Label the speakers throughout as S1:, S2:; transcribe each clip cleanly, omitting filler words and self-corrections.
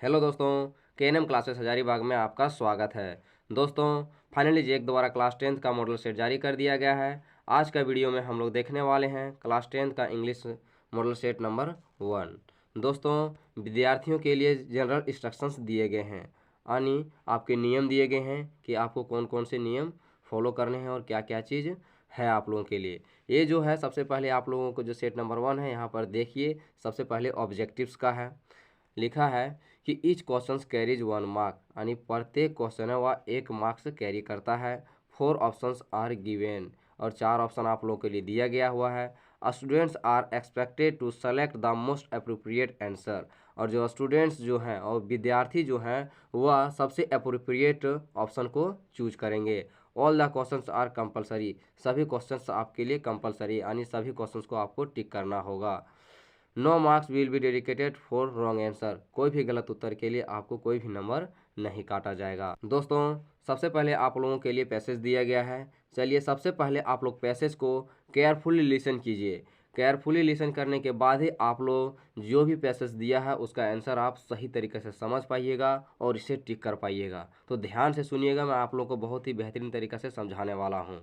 S1: Hello दोस्तों, KNM classes Hazaribagh में आपका स्वागत है। दोस्तों, फाइनली जेक द्वारा क्लास 10th का मॉडल सेट जारी कर दिया गया है। आज का वीडियो में हम लोग देखने वाले हैं क्लास 10th का इंग्लिश मॉडल सेट नंबर 1। दोस्तों, विद्यार्थियों के लिए जनरल इंस्ट्रक्शंस दिए गए हैं, यानी आपके नियम दिए गए हैं कि आपको कौन कौन से नियम फॉलो करने हैं और क्या क्या चीज़ है आप लोगों के लिए। ये जो है सबसे पहले आप लोगों को जो सेट नंबर 1 है, यहाँ पर देखिए सबसे पहले ऑब्जेक्टिव्स का है। लिखा है कि ईच क्वेश्चन कैरीज 1 मार्क, यानी प्रत्येक क्वेश्चन है वह 1 मार्क्स कैरी करता है। 4 ऑप्शंस आर गिवेन, और 4 ऑप्शन आप लोगों के लिए दिया गया हुआ है। Students are expected to select the most appropriate answer, और जो स्टूडेंट्स जो हैं और विद्यार्थी जो हैं वह सबसे अप्रोप्रिएट ऑप्शन को चूज करेंगे। All the questions are compulsory, सभी क्वेश्चंस आपके लिए कंपलसरी, यानी सभी क्वेश्चंस को आपको टिक करना होगा। No marks will be dedicated for wrong answer, कोई भी गलत उत्तर के लिए आपको कोई भी नंबर नहीं काटा जाएगा। दोस्तों, सबसे पहले आप लोगों के लिए पैसेज दिया गया है। चलिए सबसे पहले आप लोग पैसेज को केयरफुली लिसन कीजिए। केयरफुली लिसन करने के बाद ही आप लोग जो भी पैसेज दिया है उसका आंसर आप सही तरीके से समझ पाइएगा और इसे टिक कर पाइएगा। तो ध्यान से सुनिएगा, मैं आप लोगों को बहुत ही बेहतरीन तरीके से समझाने वाला हूँ।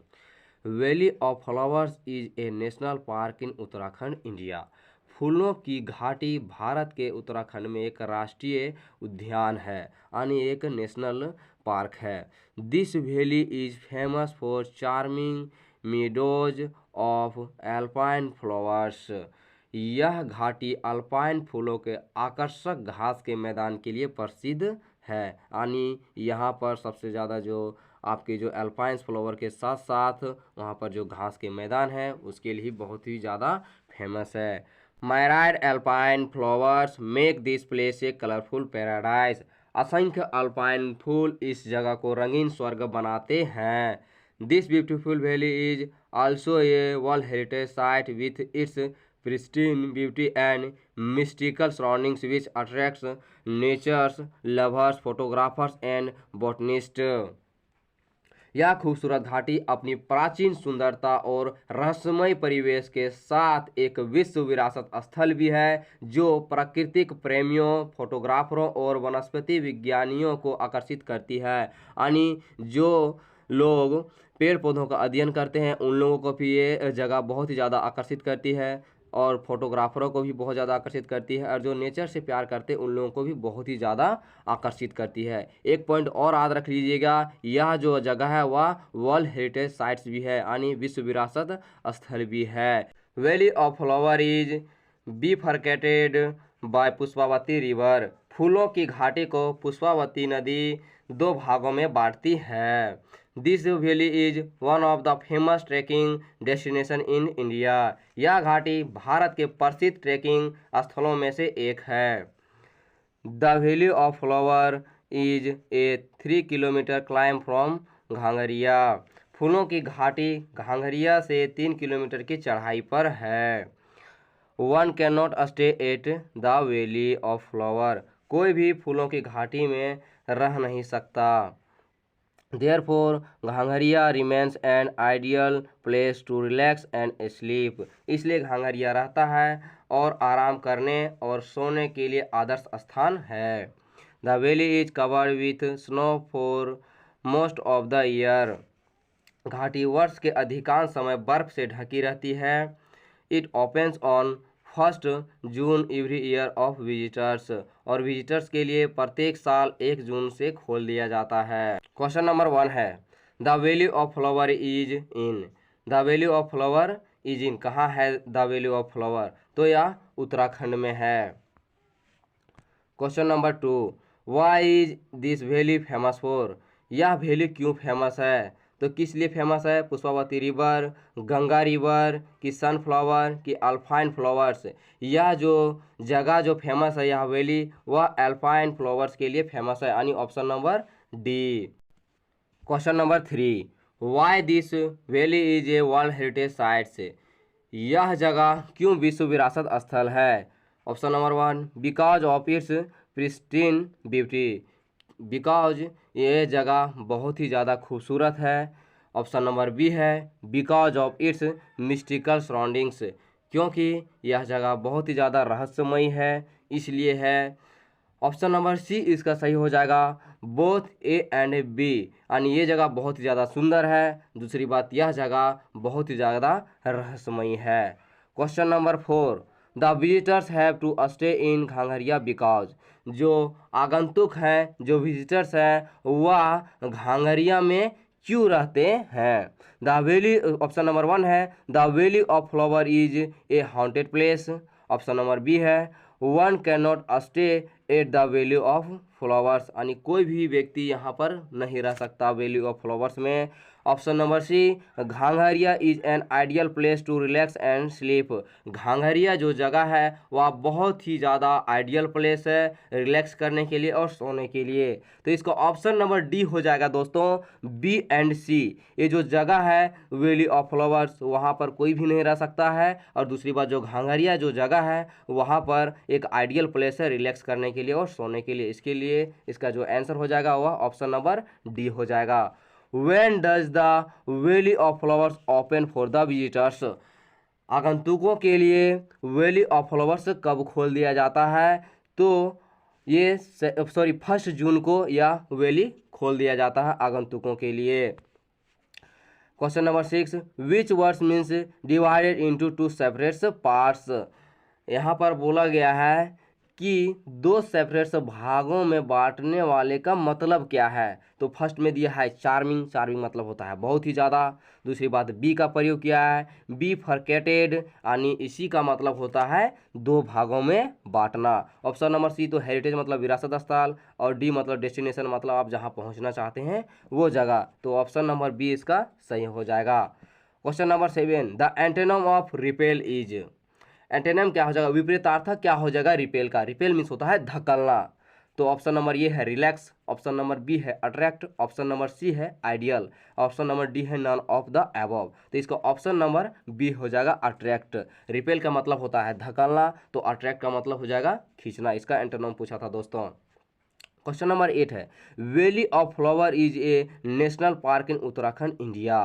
S1: Valley of flowers is a national park in Uttarakhand, India. फूलों की घाटी भारत के उत्तराखंड में एक राष्ट्रीय उद्यान है, यानी एक नेशनल पार्क है। This valley is famous for charming meadows of alpine flowers. यह घाटी अल्पाइन फूलों के आकर्षक घास के मैदान के लिए प्रसिद्ध है, यानी यहाँ पर सबसे ज़्यादा जो आपके जो अल्पाइन फ्लावर के साथ साथ वहाँ पर जो घास के मैदान है उसके लिए बहुत ही ज़्यादा फेमस है। Myriad alpine flowers make this place a colourful paradise. असंख्य अल्पाइन फूल इस जगह को रंगीन स्वर्ग बनाते हैं। This beautiful valley is also a world heritage site with its pristine beauty and mystical surroundings which attracts nature's lovers, photographers and botanists। यह खूबसूरत घाटी अपनी प्राचीन सुंदरता और रहस्यमय परिवेश के साथ एक विश्व विरासत स्थल भी है जो प्राकृतिक प्रेमियों, फोटोग्राफरों और वनस्पति विज्ञानियों को आकर्षित करती है, यानी जो लोग पेड़ पौधों का अध्ययन करते हैं उन लोगों को भी ये जगह बहुत ही ज़्यादा आकर्षित करती है और फोटोग्राफरों को भी बहुत ज़्यादा आकर्षित करती है, और जो नेचर से प्यार करते हैं उन लोगों को भी बहुत ही ज़्यादा आकर्षित करती है। एक पॉइंट और याद रख लीजिएगा, यह जो जगह है वह वर्ल्ड हेरिटेज साइट्स भी है, यानी विश्व विरासत स्थल भी है। Valley of flower is bifurcated by Pushpavati river. फूलों की घाटी को पुष्पावती नदी 2 भागों में बांटती है। This valley is one of the famous trekking destination in India. यह घाटी भारत के प्रसिद्ध ट्रैकिंग स्थलों में से एक है। The valley of flower is A 3 kilometre climb from Ghangaria. फूलों की घाटी घांगरिया से 3 किलोमीटर की चढ़ाई पर है। One can not stay at the valley of flower. कोई भी फूलों की घाटी में रह नहीं सकता। Therefore, Ghangaria remains an ideal place to relax and sleep। इसलिए घांगरिया रहता है और आराम करने और सोने के लिए आदर्श स्थान है। The valley is covered with snow for most of the year। घाटी वर्ष के अधिकांश समय बर्फ से ढकी रहती है। It opens on 1 June every year of visitors, और विजिटर्स के लिए प्रत्येक साल 1 जून से खोल दिया जाता है। क्वेश्चन नंबर 1 है, the valley of flower is in. The valley of flower is in, कहाँ है द वैली ऑफ फ्लावर? तो यह उत्तराखंड में है। Question number 2, why is this valley famous for. यह वैली क्यों फेमस है? तो किस लिए फेमस है? पुष्पावती रिवर, गंगा रिवर, कि सनफ्लावर, कि अल्पाइन फ्लावर्स। यह जो जगह जो फेमस है, यह वैली, वह अल्पाइन फ्लावर्स के लिए फेमस है, यानी option number D. Question number 3, why this valley is a world heritage sites. यह जगह क्यों विश्व विरासत स्थल है? Option number 1, because of its pristine beauty. Because ये जगह बहुत ही ज़्यादा खूबसूरत है। ऑप्शन नंबर बी है, because of its mystical surroundings. क्योंकि यह जगह बहुत ही ज़्यादा रहस्यमयी है इसलिए है। ऑप्शन नंबर सी इसका सही हो जाएगा, बोथ ए एंड बी, यानी ये जगह बहुत ही ज़्यादा सुंदर है। दूसरी बात, यह जगह बहुत ही ज़्यादा रहस्यमयी है। Question number 4, the visitors have to stay in Ghangaria because, जो आगंतुक हैं, जो विजिटर्स हैं, वह घांघरिया में क्यों रहते हैं। द वैली, ऑप्शन नंबर 1 है, the valley of flower is a haunted place. Option number B है, one can not stay at the valley of flowers, यानी कोई भी व्यक्ति यहाँ पर नहीं रह सकता वैली ऑफ फ्लावर्स में। Option number C, Ghangaria is an ideal place to relax and sleep, Ghangaria जो जगह है वह बहुत ही ज़्यादा आइडियल प्लेस है रिलैक्स करने के लिए और सोने के लिए। तो इसका ऑप्शन नंबर डी हो जाएगा दोस्तों, बी एंड सी। ये जो जगह है वैली ऑफ फ्लावर्स, वहाँ पर कोई भी नहीं रह सकता है, और दूसरी बात जो घांघरिया जो जगह है वहाँ पर एक आइडियल प्लेस है रिलैक्स करने के लिए और सोने के लिए। इसके लिए इसका जो आंसर हो जाएगा वह ऑप्शन नंबर डी हो जाएगा। When does the Valley of Flowers open for the visitors? आगंतुकों के लिए वैली ऑफ फ्लावर्स कब खोल दिया जाता है, तो ये 1 जून को यह वैली खोल दिया जाता है आगंतुकों के लिए। क्वेश्चन नंबर 6, विच words means divided into 2 separate parts, यहाँ पर बोला गया है कि 2 सेपरेट भागों में बांटने वाले का मतलब क्या है। तो फर्स्ट में दिया है चार्मिंग, चार्मिंग मतलब होता है बहुत ही ज़्यादा। दूसरी बात, बी का प्रयोग किया है, बी फॉरकेटेड, यानी इसी का मतलब होता है 2 भागों में बांटना। ऑप्शन नंबर सी तो हेरिटेज मतलब विरासत स्थल, और डी मतलब डेस्टिनेशन मतलब आप जहाँ पहुँचना चाहते हैं वो जगह। तो ऑप्शन नंबर बी इसका सही हो जाएगा। Question number 7, the antonym of repel is, एंटेनम क्या हो जाएगा, विपरीतार्थक क्या हो जाएगा रिपेल का। रिपेल मीन्स होता है धकेलना। तो ऑप्शन नंबर ये है रिलैक्स, ऑप्शन नंबर बी है अट्रैक्ट, ऑप्शन नंबर सी है आइडियल, ऑप्शन नंबर डी है नन ऑफ द अबव। तो इसका ऑप्शन नंबर बी हो जाएगा अट्रैक्ट। रिपेल का मतलब होता है धकेलना, तो अट्रैक्ट का मतलब हो जाएगा खींचना। इसका एंटोनिम पूछा था दोस्तों। क्वेश्चन नंबर 8 है, valley of flower is A national park in Uttarakhand India,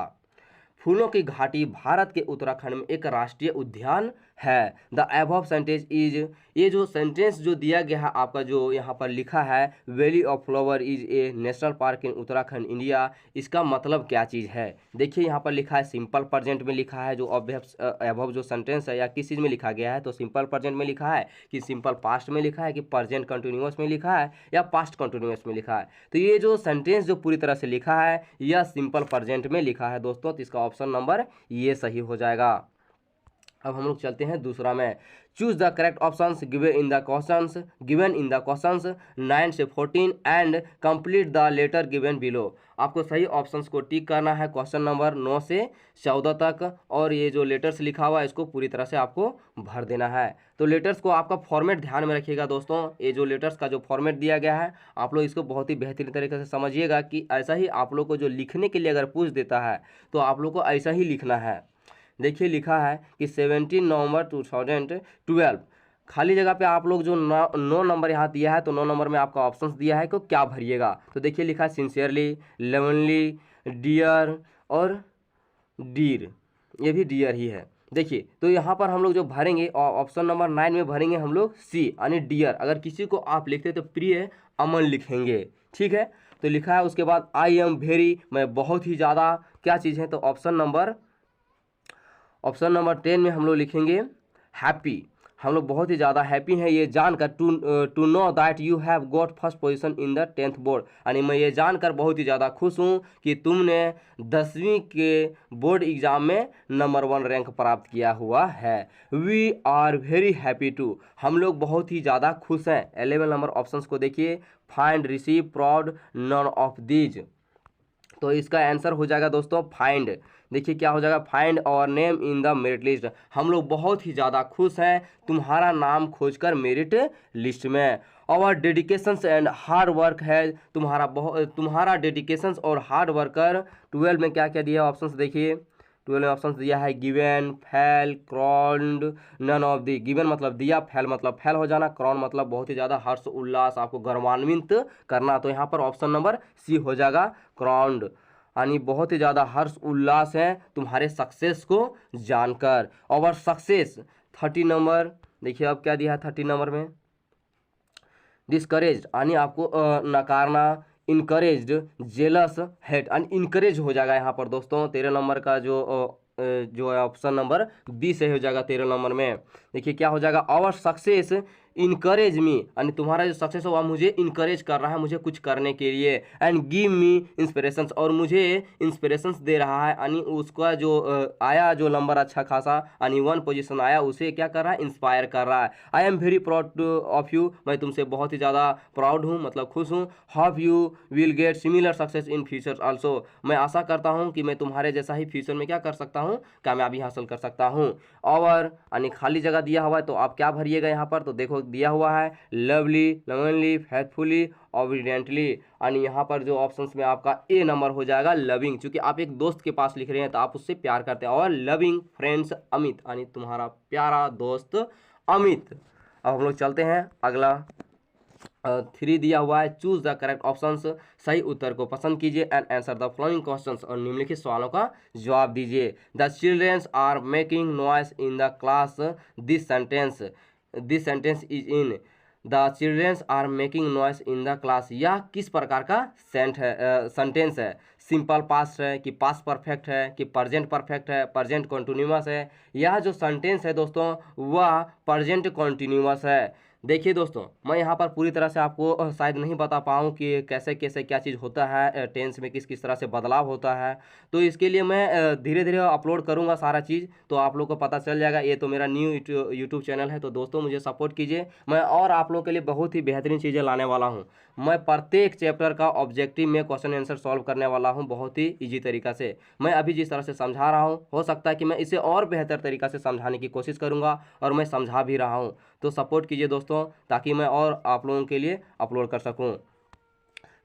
S1: फूलों की घाटी भारत के उत्तराखंड में एक राष्ट्रीय उद्यान है। द अबव सेंटेंस इज, ये जो सेंटेंस जो दिया गया है आपका जो यहाँ पर लिखा है valley of flower is A national park in Uttarakhand India, इसका मतलब क्या चीज़ है। देखिए यहाँ पर लिखा है सिंपल प्रेजेंट में लिखा है, जो अबव जो सेंटेंस है या किस चीज़ में लिखा गया है, तो सिंपल प्रेजेंट में लिखा है कि सिंपल पास्ट में लिखा है कि प्रेजेंट कंटिन्यूअस में लिखा है या पास्ट कंटिन्यूअस में लिखा है। तो ये जो सेंटेंस जो पूरी तरह से लिखा है यह सिंपल प्रेजेंट में लिखा है दोस्तों, तो इसका ऑप्शन नंबर ये सही हो जाएगा। अब हम लोग चलते हैं दूसरा में, choose the correct options given in the questions 9 से 14 and complete the letter given below. आपको सही ऑप्शंस को टिक करना है क्वेश्चन नंबर 9 से 14 तक, और ये जो लेटर्स लिखा हुआ है इसको पूरी तरह से आपको भर देना है। तो लेटर्स को आपका फॉर्मेट ध्यान में रखिएगा दोस्तों, ये जो लेटर्स का जो फॉर्मेट दिया गया है आप लोग इसको बहुत ही बेहतरीन तरीके से समझिएगा कि ऐसा ही आप लोग को जो लिखने के लिए अगर पूछ देता है तो आप लोग को ऐसा ही लिखना है। देखिए लिखा है कि 17 नवंबर 2012, खाली जगह पे आप लोग जो 9 नंबर यहाँ दिया है तो 9 नंबर में आपका ऑप्शंस दिया है कि क्या भरिएगा। तो देखिए लिखा है सिंसियरली, लवनली, डियर और डीर, ये भी डियर ही है। देखिए तो यहाँ पर हम लोग जो भरेंगे ऑप्शन नंबर 9 में भरेंगे हम लोग सी, यानी डियर। अगर किसी को आप लिखते तो प्रिय अमन लिखेंगे, ठीक है। तो लिखा है उसके बाद आई एम वेरी, मैं बहुत ही ज़्यादा क्या चीज़ है, तो ऑप्शन नंबर 10 में हम लोग लिखेंगे हैप्पी, हम लोग बहुत ही ज़्यादा हैप्पी हैं ये जानकर, to know that you have got first position in the 10th board, यानी मैं ये जानकर बहुत ही ज़्यादा खुश हूँ कि तुमने 10वीं के बोर्ड एग्ज़ाम में नंबर 1 रैंक प्राप्त किया हुआ है। We are very happy to, हम लोग बहुत ही ज़्यादा खुश हैं। 11 नंबर ऑप्शंस को देखिए, find, receive, proud, none of these. तो इसका आंसर हो जाएगा दोस्तों फाइंड। देखिए क्या हो जाएगा, find our name in the merit list, हम लोग बहुत ही ज़्यादा खुश हैं तुम्हारा नाम खोजकर मेरिट लिस्ट में। Our dedications and hard work है, तुम्हारा डेडिकेशंस और हार्ड वर्कर। 12 में क्या क्या दिया ऑप्शंस देखिए, 12 में ऑप्शंस दिया है given, fail, crowned, none of the. Given मतलब दिया, फेल मतलब फेल हो जाना, क्रॉन मतलब बहुत ही ज़्यादा हर्ष उल्लास आपको गौरवान्वित करना। तो यहाँ पर ऑप्शन नंबर सी हो जाएगा क्रॉन्ड, यानी बहुत ही ज़्यादा हर्ष उल्लास है तुम्हारे सक्सेस को जानकर। और सक्सेस 30 नंबर देखिए अब क्या दिया है 30 नंबर में, डिस्करेज्ड यानी आपको नकारना, इनकरेज्ड, जेलस, हेट यानी इनकरेज हो जाएगा यहाँ पर दोस्तों। 13 नंबर का जो है ऑप्शन नंबर बी से हो जाएगा 13 नंबर में। देखिए क्या हो जाएगा, आवर सक्सेस इनकरेज मी यानी तुम्हारा जो सक्सेस हुआ मुझे इनकरेज कर रहा है मुझे कुछ करने के लिए, एंड गिव मी इंस्पिरेशंस और मुझे इंस्पिरेशंस दे रहा है यानी उसका जो आया जो नंबर अच्छा खासा यानी 1 पोजीशन आया उसे क्या कर रहा है, इंस्पायर कर रहा है। I am very proud of you, मैं तुमसे बहुत ही ज़्यादा प्राउड हूँ मतलब खुश हूँ। How you will get similar success in future also, मैं आशा करता हूँ कि मैं तुम्हारे जैसा ही फ्यूचर में क्या कर सकता हूँ, कामयाबी हासिल कर सकता हूँ। और यानी खाली जगह दिया हुआ है तो आप क्या भरिएगा यहाँ पर, तो देखो दिया हुआ है लवली, लवनली, फेथफुली, ऑबिडेंटली यानी यहाँ पर जो ऑप्शंस में आपका ए नंबर हो जाएगा लविंग, क्योंकि आप एक दोस्त के पास लिख रहे हैं तो आप उससे प्यार करते हैं। और लविंग फ्रेंड्स अमित यानी तुम्हारा प्यारा दोस्त अमित। अब हम लोग चलते हैं अगला 3 दिया हुआ है, चूज द करेक्ट ऑप्शंस, सही उत्तर को पसंद कीजिए and answer the following questions और निम्नलिखित सवालों का जवाब दीजिए। The childrens are making noise in the class, this sentence is in, the childrens are making noise in the class, यह किस प्रकार का सेंटेंस है, सिंपल पास्ट है कि पास्ट परफेक्ट है कि प्रेजेंट परफेक्ट है, प्रेजेंट कॉन्टिन्यूअस है। यह जो सेंटेंस है दोस्तों वह प्रेजेंट कॉन्टिन्यूअस है। देखिए दोस्तों मैं यहाँ पर पूरी तरह से आपको शायद नहीं बता पाऊँ कि कैसे कैसे क्या चीज़ होता है टेंस में, किस किस तरह से बदलाव होता है, तो इसके लिए मैं धीरे धीरे अपलोड करूँगा सारा चीज़, तो आप लोग को पता चल जाएगा। ये तो मेरा न्यू यूट्यूब चैनल है तो दोस्तों मुझे सपोर्ट कीजिए, मैं और आप लोगों के लिए बहुत ही बेहतरीन चीज़ें लाने वाला हूँ। मैं प्रत्येक चैप्टर का ऑब्जेक्टिव में क्वेश्चन आंसर सॉल्व करने वाला हूँ बहुत ही ईजी तरीका से। मैं अभी जिस तरह से समझा रहा हूँ हो सकता है कि मैं इसे और बेहतर तरीका से समझाने की कोशिश करूँगा और मैं समझा भी रहा हूँ, तो सपोर्ट कीजिए दोस्तों ताकि मैं और आप लोगों के लिए अपलोड कर सकूँ।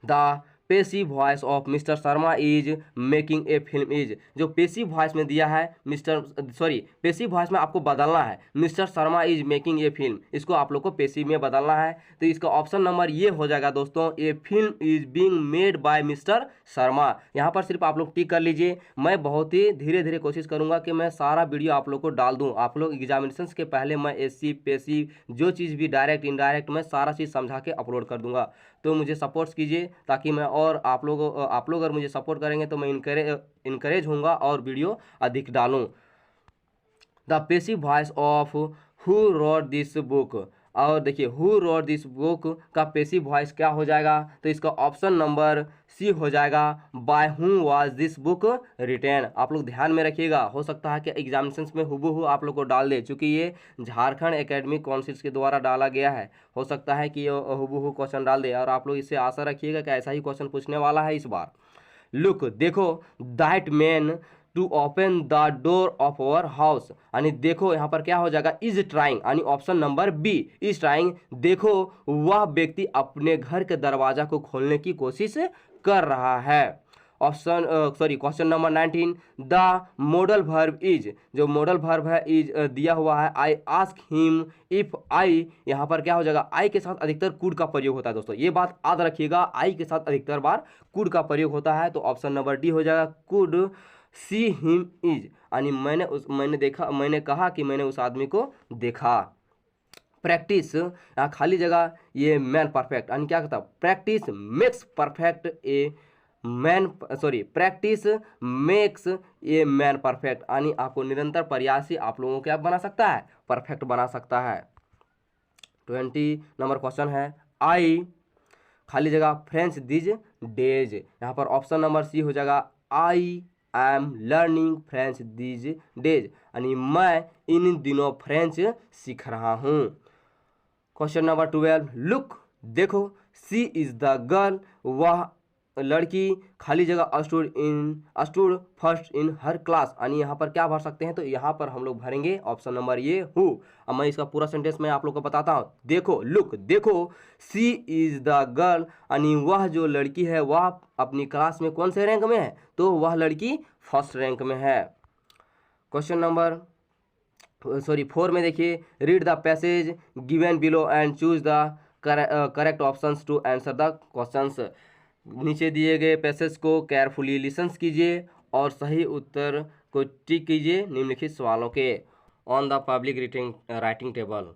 S1: The passive voice of mister Sharma is making a film is, जो पेसिव वॉइस में दिया है पेसिव वॉइस में आपको बदलना है, mister Sharma is making a film, इसको आप लोग को पेसिव में बदलना है। तो इसका ऑप्शन नंबर ये हो जाएगा दोस्तों, a film is being made by mister Sharma. यहाँ पर सिर्फ आप लोग टिक कर लीजिए, मैं बहुत ही धीरे धीरे कोशिश करूँगा कि मैं सारा वीडियो आप लोग को डाल दूँ। आप लोग एग्जामिनेशन के पहले मैं एसिव पेसिव जो चीज़ भी डायरेक्ट इनडायरेक्ट मैं सारा चीज़ समझा के अपलोड कर दूँगा, तो मुझे सपोर्ट कीजिए ताकि मैं और आप लोग अगर मुझे सपोर्ट करेंगे तो मैं इनकरेज होऊंगा और वीडियो अधिक डालूं। The passive voice of who wrote this book, और देखिए हु रोट दिस बुक का पेसिव वॉइस क्या हो जाएगा, तो इसका ऑप्शन नंबर सी हो जाएगा, by whom was this book retain. आप लोग ध्यान में रखिएगा, हो सकता है कि एग्जामिनेशंस में हुबहू आप लोग को डाल दे, चूँकि ये झारखंड एकेडमिक काउंसिल के द्वारा डाला गया है, हो सकता है कि ये हुबहू क्वेश्चन डाल दे और आप लोग इससे आशा रखिएगा कि ऐसा ही क्वेश्चन पूछने वाला है इस बार। लुक देखो, that man to open the door of our house, यानी देखो यहाँ पर क्या हो जाएगा, इज ट्राइंग यानी option number B is trying, देखो वह व्यक्ति अपने घर के दरवाजा को खोलने की कोशिश कर रहा है। Question number 19, the modal verb is, जो मॉडल वर्ब है इज दिया हुआ है, I ask him if I, यहाँ पर क्या हो जाएगा, आई के साथ अधिकतर कुड का प्रयोग होता है दोस्तों, ये बात याद रखिएगा, आई के साथ अधिकतर बार कुड का प्रयोग होता है, तो ऑप्शन नंबर डी हो जाएगा, कुड सी हिम इज, यानी मैंने कहा कि मैंने उस आदमी को देखा। प्रैक्टिस, यहाँ खाली जगह ये मैन परफेक्ट यानी क्या कहता है, practice makes perfect A practice makes a man perfect, यानी आपको निरंतर प्रयास ही आप लोगों को क्या बना सकता है, परफेक्ट बना सकता है। 20 नंबर क्वेश्चन है, आई खाली जगह फ्रेंच दिज डेज, यहाँ पर ऑप्शन नंबर सी हो जाएगा, I am learning French these days, यानी मैं इन दिनों फ्रेंच सीख रहा हूँ। क्वेश्चन नंबर 12, लुक देखो, सी इज द गर्ल, वह लड़की खाली जगह stood first in her class, यानी यहाँ पर क्या भर सकते हैं, तो यहाँ पर हम लोग भरेंगे ऑप्शन नंबर ये हु। अब मैं इसका पूरा सेंटेंस मैं आप लोग को बताता हूँ, देखो लुक देखो, सी इज द गर्ल, यानी वह जो लड़की है वह अपनी क्लास में कौन से रैंक में है, तो वह लड़की फर्स्ट रैंक में है। क्वेश्चन नंबर 4 में देखिए, read the passage given below and choose the correct options to answer the questions, नीचे दिए गए पैसेज को केयरफुली लिसन्स कीजिए और सही उत्तर को टिक कीजिए निम्नलिखित सवालों के। On the public writing table,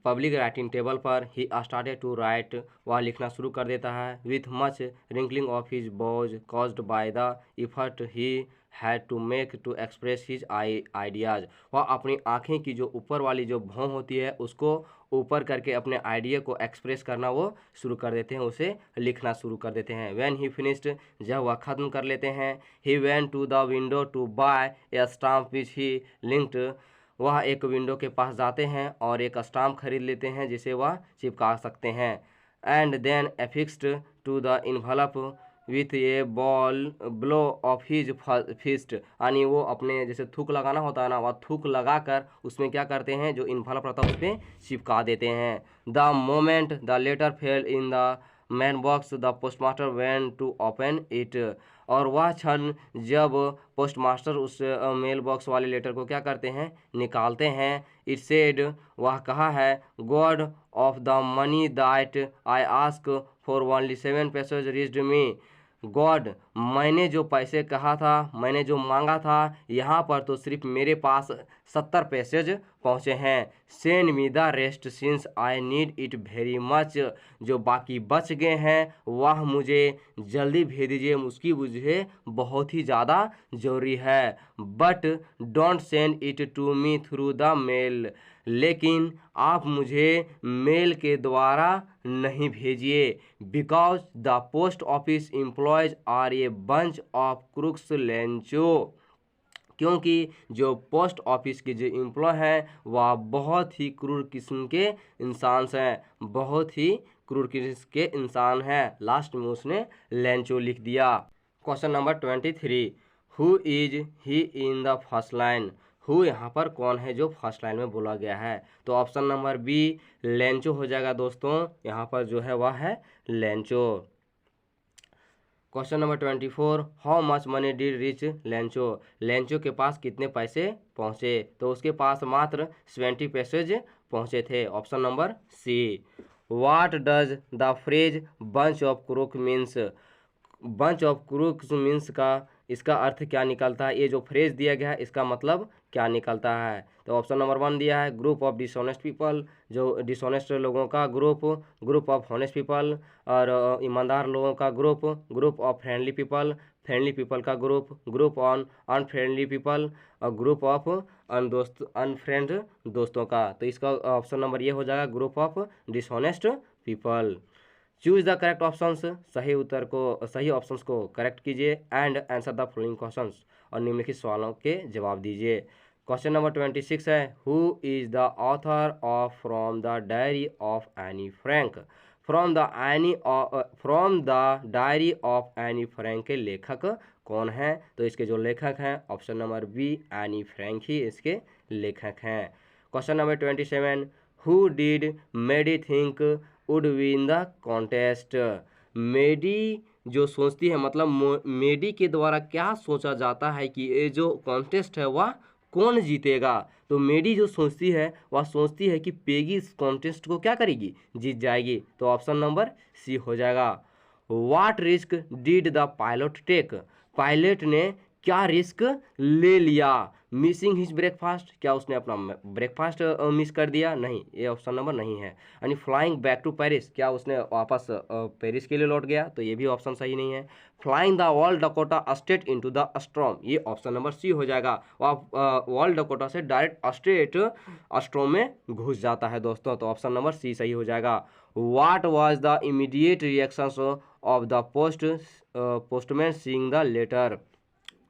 S1: public writing table पर ही स्टार्टेड टू राइट, वह लिखना शुरू कर देता है। With much wrinkling of his brows caused by the effort he had to make to express his ideas, वह अपनी आँखें की जो ऊपर वाली जो भौं होती है उसको ऊपर करके अपने आइडिया को एक्सप्रेस करना वो शुरू कर देते हैं, उसे लिखना शुरू कर देते हैं। व्हेन ही फिनिश्ड, जब वह ख़त्म कर लेते हैं, he went to the window to buy a stamp which he licked, वह एक विंडो के पास जाते हैं और एक स्टाम्प खरीद लेते हैं जिसे वह चिपका सकते हैं। And then affixed to the envelope with a blow of his fist, यानी वो अपने जैसे थूक लगाना होता है ना, वह थूक लगा कर उसमें क्या करते हैं, जो इन्वलप रहता है उस पर चिपका देते हैं। The moment the letter fell in the mailbox the postmaster went to open it, और वह क्षण जब पोस्टमास्टर उस मेल बॉक्स वाले लेटर को क्या करते हैं, निकालते हैं। इट सेड, वह कहा है, God of the money that I ask for only 7 passage reached me, God, मैंने जो पैसे कहा था, मैंने जो मांगा था, यहाँ पर तो सिर्फ मेरे पास 70 पैसेज पहुँचे हैं। Send me the rest since I need it very much, जो बाकी बच गए हैं वह मुझे जल्दी भेज दीजिए, उसकी मुझे बहुत ही ज़्यादा ज़रूरी है। But don't send it to me through the mail, लेकिन आप मुझे मेल के द्वारा नहीं भेजिए। Because the post office employees are a bunch of crooks Lencho, क्योंकि जो पोस्ट ऑफिस के जो एम्प्लॉय हैं वह बहुत ही क्रूर किस्म के इंसान हैं, बहुत ही क्रूर किस्म के इंसान हैं। लास्ट में उसने लेंचो लिख दिया। Question number 23, who is he in the first line, who यहाँ पर कौन है जो फर्स्ट लाइन में बोला गया है, तो ऑप्शन नंबर बी लेंचो हो जाएगा दोस्तों, यहाँ पर जो है वह है Lencho. Question number 24, how much money did rich Lencho, Lencho के पास कितने पैसे पहुँचे, तो उसके पास मात्र 70 पैसेज पहुँचे थे, option number C. What does the phrase bunch of crook means, bunch of crooks means का इसका अर्थ क्या निकलता है, ये जो फ्रेज दिया गया है इसका मतलब क्या निकलता है, तो ऑप्शन नंबर 1 दिया है, ग्रुप ऑफ डिसऑनेस्ट पीपल, जो डिसऑनेस्ट लोगों का group, group of honest people, और ईमानदार लोगों का group, group of friendly people, friendly people का group, group on unfriendly people, और ग्रुप ऑफ अनफ्रेंड दोस्तों का, तो इसका ऑप्शन नंबर ये हो जाएगा group of dishonest people. Choose the correct options, सही उत्तर को, सही ऑप्शंस को करेक्ट कीजिए and answer the following questions, और निम्नलिखित सवालों के जवाब दीजिए। क्वेश्चन नंबर 26 है, who is the author of from the diary of Anne Frank, from the diary of Anne Frank के लेखक कौन है, तो इसके जो लेखक हैं option number B Anne Frank ही इसके लेखक हैं। Question number 27, who did Maddie think would win the contest, Maddie जो सोचती है, मतलब मेडी के द्वारा क्या सोचा जाता है कि ये जो कॉन्टेस्ट है वह कौन जीतेगा, तो मेडी जो सोचती है वह सोचती है कि पेगी इस कॉन्टेस्ट को क्या करेगी, जीत जाएगी, तो ऑप्शन नंबर सी हो जाएगा। What risk did the pilot take, pilot ने क्या रिस्क ले लिया, मिसिंग हिज ब्रेकफास्ट, क्या उसने अपना ब्रेकफास्ट मिस कर दिया, नहीं, ये ऑप्शन नंबर नहीं है। यानी फ्लाइंग बैक टू पेरिस, क्या उसने वापस पेरिस के लिए लौट गया, तो ये भी ऑप्शन सही नहीं है। Flying the world Dakota state into the storm, ये ऑप्शन नंबर सी हो जाएगा, वह वर्ल्ड डकोटा से डायरेक्ट स्टेट स्ट्रॉम में घुस जाता है दोस्तों, तो ऑप्शन नंबर सी सही हो जाएगा। What was the immediate reactions of the postman seeing the letter,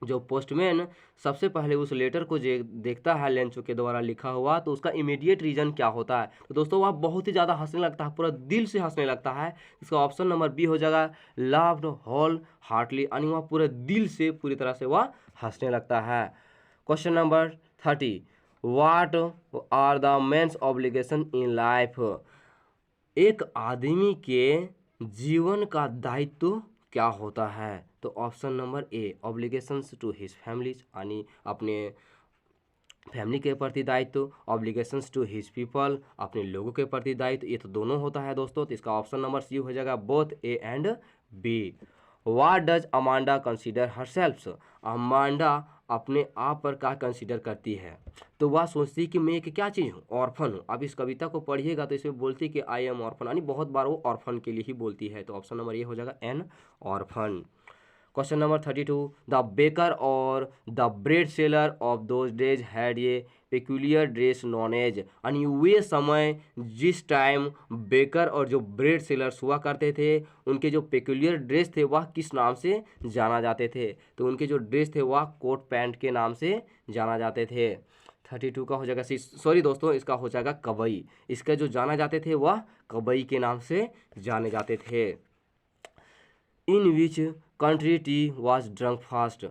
S1: जो पोस्टमैन सबसे पहले उस लेटर को देखता है लेंचो के द्वारा लिखा हुआ, तो उसका इमीडिएट रीजन क्या होता है, तो दोस्तों वह बहुत ही ज़्यादा हंसने लगता है, पूरा दिल से हंसने लगता है, इसका ऑप्शन नंबर बी हो जाएगा, लाफ्ड होल हार्टली, यानी वह पूरे दिल से पूरी तरह से वह हंसने लगता है। Question number 30, what are the men's obligation in life, एक आदमी के जीवन का दायित्व क्या होता है, तो option number A obligations to his families, यानी अपने फैमिली के प्रति दायित्व, ऑब्लिगेशंस टू हिज पीपल, अपने लोगों के प्रति दायित्व, ये तो दोनों होता है दोस्तों, तो इसका ऑप्शन नंबर सी हो जाएगा, both A and B. What does Amanda consider herself, Amanda अपने आप पर क्या कंसीडर करती है, तो वह सोचती कि मैं एक क्या चीज़ हूँ, ऑर्फन हूँ। अब इस कविता को पढ़िएगा तो इसमें बोलती कि आई एम ऑर्फन, यानी बहुत बार वो ऑर्फन के लिए ही बोलती है। तो ऑप्शन नंबर ये हो जाएगा an, orphan. Question number 32, the baker और the bread seller of those days had a peculiar dress known as, यानी वे समय जिस टाइम बेकर और जो ब्रेड सेलर्स हुआ करते थे उनके जो पेक्यूलियर ड्रेस थे वह किस नाम से जाना जाते थे, तो उनके जो ड्रेस थे वह कोट पैंट के नाम से जाना जाते थे। 32 का हो जाएगा सॉरी दोस्तों, इसका हो जाएगा कबई। इसका जो जाना जाते थे वह कबई के नाम से जाने जाते थे। In which country tea was drunk first,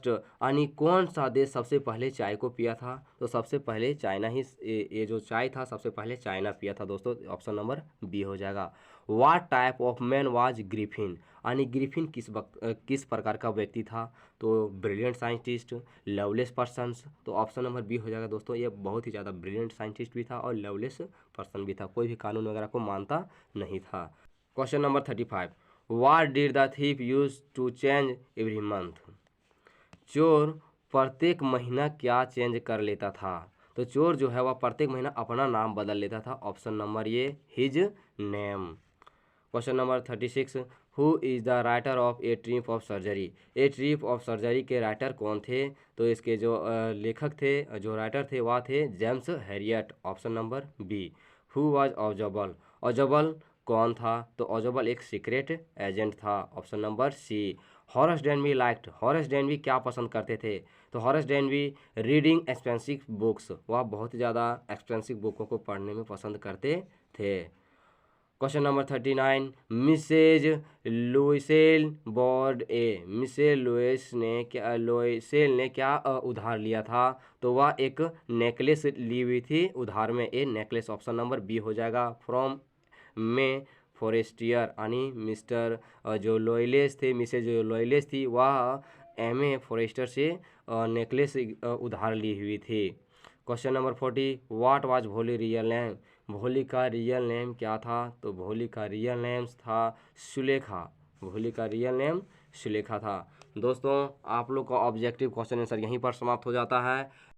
S1: यानी कौन सा देश सबसे पहले चाय को पिया था, तो सबसे पहले चाइना ही ये जो चाय था सबसे पहले चाइना पिया था दोस्तों। ऑप्शन नंबर बी हो जाएगा। What type of man was Griffin, यानी ग्रिफिन किस प्रकार का व्यक्ति था, तो ब्रिलियंट साइंटिस्ट, लवलेस पर्सन्स। तो ऑप्शन नंबर बी हो जाएगा दोस्तों, ये बहुत ही ज़्यादा ब्रिलियंट साइंटिस्ट भी था और लवलेस पर्सन भी था, कोई भी कानून वगैरह को मानता नहीं था। Question number 35, What did the thief use to change every month? चोर प्रत्येक महीना क्या चेंज कर लेता था, तो चोर जो है वह प्रत्येक महीना अपना नाम बदल लेता था। ऑप्शन नंबर ये his name. Question number 36, who is the writer of A trip of surgery, A trip of surgery के राइटर कौन थे, तो इसके जो लेखक थे, जो राइटर थे वह थे James Herriot. Option number B. Who was Ausable, Ausable कौन था, तो ऑजबल एक सीक्रेट एजेंट था। Option number C. Horace Danby liked, Horace Danby क्या पसंद करते थे, तो Horace Danby reading expensive books, वह बहुत ही ज़्यादा एक्सपेंसिव बुकों को पढ़ने में पसंद करते थे। क्वेश्चन नंबर 39, मिसेज लुइसेल बोर्ड ए, लुइसेल ने क्या उधार लिया था, तो वह एक नेकलेस ली हुई थी उधार में, a necklace. Option number B हो जाएगा। फ्रॉम में फॉरेस्टियर, यानी मिस्टर जो लॉयलेस थे, मिसेज जो लॉयलेस थी वह एम.ए. फॉरेस्टर से नेकलेस उधार ली हुई थी। क्वेश्चन नंबर 40, व्हाट वाज भोली रियल नेम, भोली का रियल नेम क्या था, तो भोली का रियल नेम था सुलेखा, भोली का रियल नेम सुलेखा था। दोस्तों आप लोग का ऑब्जेक्टिव क्वेश्चन आंसर यहीं पर समाप्त हो जाता है।